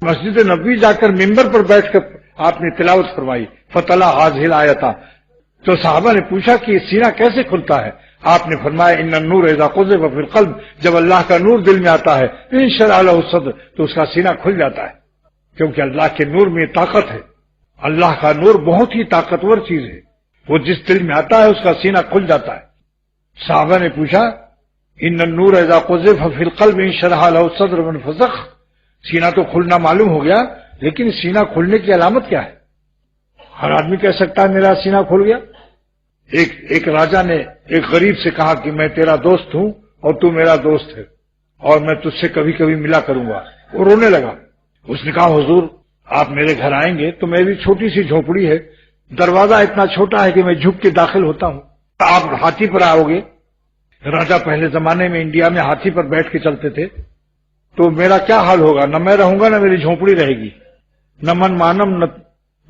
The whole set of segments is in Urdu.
مسجد نبوی جا کر ممبر پر بیٹھ کر آپ نے تلاوت فرمائی، فتلا حاضل آیتا، تو صحابہ نے پوچھا کہ یہ سینہ کیسے کھلتا ہے؟ آپ نے فرمایا ان النور اذا قذف فی القلب، جب اللہ کا نور دل میں آتا ہے انشرح لہ الصدر، تو اس کا سینہ کھل جاتا ہے، کیونکہ اللہ کے نور میں طاقت ہے۔ اللہ کا نور بہت ہی طاقتور چیز ہے، وہ جس دل میں آتا ہے اس کا سینہ کھل جاتا ہے۔ صحابہ نے پوچھا ان النور اذا قذف فی القلب انشرح لہ الصدر وانفسخ، سینہ تو کھلنا معلوم ہو گیا، لیکن سینہ کھلنے کی علامت کیا ہے؟ ہر آدمی کہہ سکتا ہے میرا سینہ کھل گیا۔ ایک راجا نے ایک غریب سے کہا کہ میں تیرا دوست ہوں اور تو میرا دوست ہے اور میں تجھ سے کبھی کبھی ملا کروں گا۔ وہ رونے لگا۔ اس نے کہا حضور آپ میرے گھر آئیں گے تو میری چھوٹی سی جھونپڑی ہے، دروازہ اتنا چھوٹا ہے کہ میں جھک کے داخل ہوتا ہوں، آپ ہاتھی پر آؤ گے؟ راجا پہلے زمانے میں انڈیا میں ہاتھی پر بیٹھ کے چلتے تھے، تو میرا کیا حال ہوگا؟ نہ میں رہوں گا نہ میری جھونپڑی رہے گی، نہ من مانم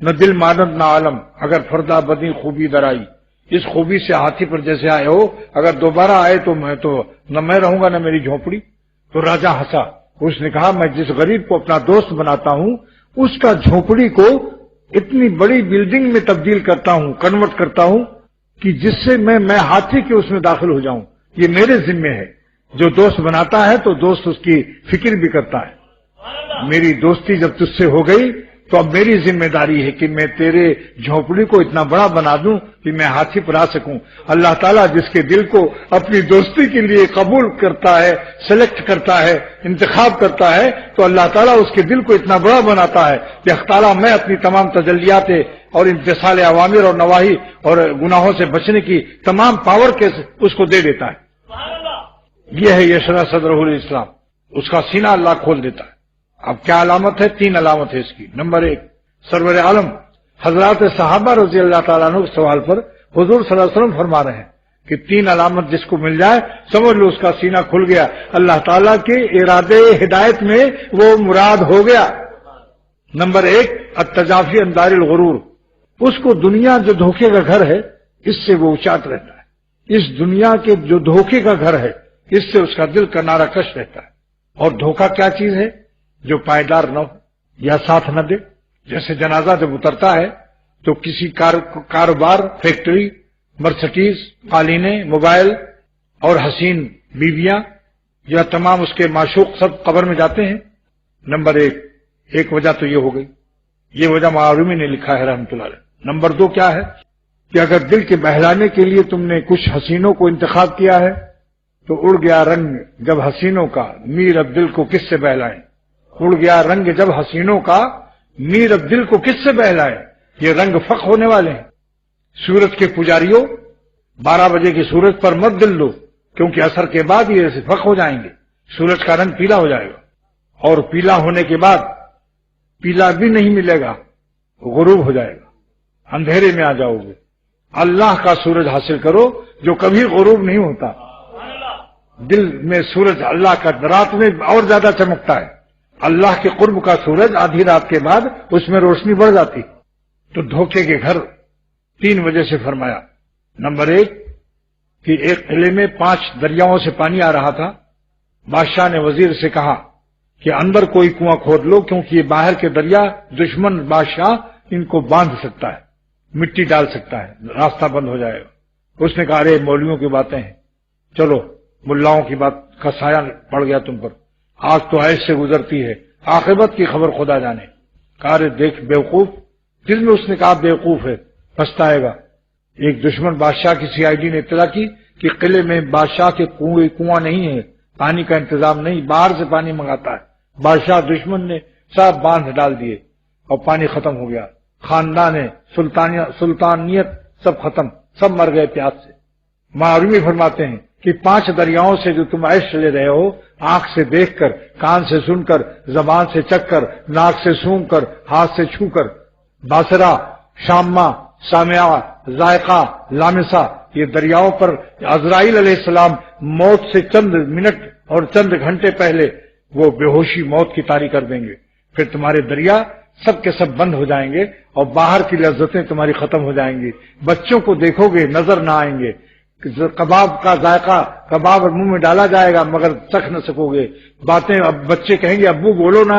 نہ دل مانند نہ عالم، اگر فردا بدی خوبی درائی، اس خوبی سے ہاتھی پر جیسے آئے ہو اگر دوبارہ آئے تو نہ میں رہوں گا نہ میری جھونپڑی۔ تو راجا ہنسا، اس نے کہا میں جس غریب کو اپنا دوست بناتا ہوں اس کا جھونپڑی کو اتنی بڑی بلڈنگ میں تبدیل کرتا ہوں، کنورٹ کرتا ہوں کہ جس سے میں ہاتھی کے اس میں داخل ہو جاؤں، یہ میرے ذمے ہے۔ جو دوست بناتا ہے تو دوست اس کی فکر بھی کرتا ہے۔ میری دوستی جب تجھ سے ہو گئی تو اب میری ذمہ داری ہے کہ میں تیرے جھونپڑی کو اتنا بڑا بنا دوں کہ میں ہاتھی پر آ سکوں۔ اللہ تعالیٰ جس کے دل کو اپنی دوستی کے لیے قبول کرتا ہے، سلیکٹ کرتا ہے، انتخاب کرتا ہے، تو اللہ تعالیٰ اس کے دل کو اتنا بڑا بناتا ہے کہ تعالیٰ میں اپنی تمام تجلیات اور امتثال اوامر اور نواہی اور گناہوں سے بچنے کی تمام پاور کے اس کو دے دیتا ہے۔ یہ ہے یشرح صدرہ الاسلام، اس کا سینہ اللہ کھول دیتا ہے۔ اب کیا علامت ہے؟ 3 علامت ہے اس کی۔ نمبر 1، سرور عالم حضرات صحابہ رضی اللہ تعالیٰ عنہ کے سوال پر حضور صلی اللہ علیہ وسلم فرما رہے ہیں کہ 3 علامت جس کو مل جائے سمجھ لو اس کا سینہ کھل گیا، اللہ تعالیٰ کے ارادے ہدایت میں وہ مراد ہو گیا۔ نمبر 1، التجافی عن دار الغرور، اس کو دنیا جو دھوکے کا گھر ہے اس سے وہ اچاٹ رہتا ہے۔ اس دنیا کے جو دھوکے کا گھر ہے اس سے اس کا دل کنارہ کش رہتا ہے۔ اور دھوکہ کیا چیز ہے؟ جو پائیدار نہ ہو یا ساتھ نہ دے۔ جیسے جنازہ جب اترتا ہے تو کسی کاروبار، فیکٹری، مرسڈیز، قالینیں، موبائل اور حسین بیویاں یا تمام اس کے معشوق سب قبر میں جاتے ہیں۔ نمبر 1 وجہ تو یہ ہو گئی، یہ وجہ معرومی نے لکھا ہے رحمۃ اللہ علیہ۔ نمبر 2 کیا ہے کہ اگر دل کے بہلانے کے لیے تم نے کچھ حسینوں کو انتخاب کیا ہے تو اڑ گیا رنگ جب حسینوں کا، میر اب دل کو کس سے بہلائیں؟ اڑ گیا رنگ جب حسینوں کا، میر اب دل کو کس سے بہلائیں؟ یہ رنگ فق ہونے والے ہیں۔ سورج کے پجاریوں 12 بجے کی سورج پر مت دل لو، کیونکہ اثر کے بعد یہ فق ہو جائیں گے، سورج کا رنگ پیلا ہو جائے گا، اور پیلا ہونے کے بعد پیلا بھی نہیں ملے گا، غروب ہو جائے گا، اندھیرے میں آ جاؤ گے۔ اللہ کا سورج حاصل کرو جو کبھی غروب نہیں ہوتا۔ دل میں سورج اللہ کا رات میں اور زیادہ چمکتا ہے، اللہ کے قرب کا سورج آدھی رات کے بعد اس میں روشنی بڑھ جاتی۔ تو دھوکے کے گھر 3 وجہ سے فرمایا۔ نمبر 1 کہ ایک قلعے میں 5 دریاؤں سے پانی آ رہا تھا، بادشاہ نے وزیر سے کہا کہ اندر کوئی کنواں کھود لو، کیونکہ یہ باہر کے دریا دشمن بادشاہ ان کو باندھ سکتا ہے، مٹی ڈال سکتا ہے، راستہ بند ہو جائے گا۔ اس نے کہا ارے مولویوں کی باتیں ہیں، چلو ملاؤں کی بات کا سایہ پڑ گیا تم پر، آج تو عیش سے گزرتی ہے، عاقبت کی خبر خدا جانے۔ کہا ارے دیکھ بیوقوف، دل میں اس نے کہا بیوقوف ہے، پچھتائے گا۔ ایک دشمن بادشاہ کی CID نے اطلاع کی کہ قلعے میں بادشاہ کے کنواں نہیں ہے، پانی کا انتظام نہیں، باہر سے پانی منگاتا ہے۔ بادشاہ دشمن نے سب باندھ ڈال دیے اور پانی ختم ہو گیا، خاندان سلطانیت سب ختم، سب مر گئے پیاس سے۔ معرومی فرماتے ہیں کہ 5 دریاؤں سے جو تم عیش لے رہے ہو، آنکھ سے دیکھ کر، کان سے سن کر، زبان سے چکھ کر، ناک سے سونگھ کر، ہاتھ سے چھو کر، باصرہ، شامہ، سامعہ، ذائقہ، لامسہ، یہ دریاؤں پر عزرائیل علیہ السلام موت سے چند منٹ اور چند گھنٹے پہلے وہ بے ہوشی موت کی طاری کر دیں گے۔ پھر تمہارے دریا سب کے سب بند ہو جائیں گے اور باہر کی لذتیں تمہاری ختم ہو جائیں گی۔ بچوں کو دیکھو گے نظر نہ آئیں گے، کباب کا ذائقہ کباب منہ میں ڈالا جائے گا مگر چکھ نہ سکو گے۔ باتیں اب بچے کہیں گے ابو بولو نا،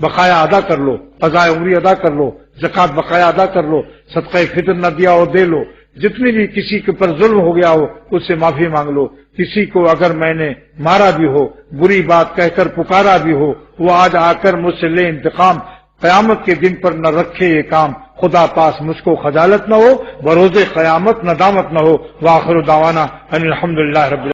بقایا ادا کر لو، قضاء عمری ادا کر لو، زکات بقایا ادا کر لو، صدقہ فطر نہ دیا ہو دے لو، جتنی بھی کسی کے پر ظلم ہو گیا ہو اس سے معافی مانگ لو، کسی کو اگر میں نے مارا بھی ہو، بری بات کہہ کر پکارا بھی ہو، وہ آج آ کر مجھ سے لے انتقام، قیامت کے دن پر نہ رکھے یہ کام، خدا پاس مجھ کو خجالت نہ ہو، بروز قیامت ندامت نہ ہو۔ وآخر دعوانا ان الحمدللہ رب